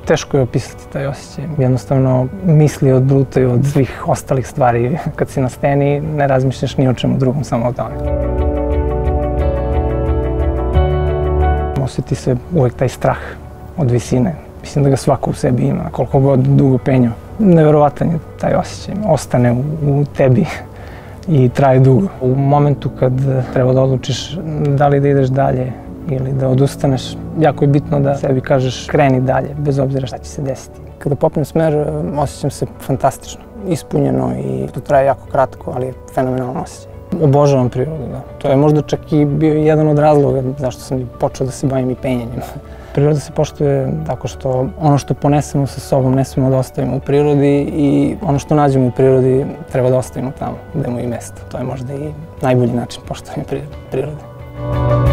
Teško je opisati taj osjećaj. Jednostavno misli odbrutaju od svih ostalih stvari. Kad si na sceni ne razmišljaš ni o čemu drugom, samo o tome. Osjeti se uvek taj strah od visine. Mislim da ga svako u sebi ima, koliko god dugo penjao. Neverovatan je taj osjećaj. Ostane u tebi i traje dugo. U momentu kad treba da odlučiš da li da ideš dalje ili da odustaneš, jako je bitno da sebi kažeš kreni dalje, bez obzira šta će se desiti. Kada popnem smer, osjećam se fantastično, ispunjeno i to traje jako kratko, ali je fenomenalan osjećaj. Obožavam prirodu, da. To je možda čak i bio jedan od razloga zašto sam počeo da se bavim i penjanjem. Priroda se poštuje tako što ono što ponesemo sa sobom ne smemo da ostavimo u prirodi i ono što nađemo u prirodi treba da ostavimo tamo, gde mu je i mesto. To je možda i najbolji način poštovanja prirode.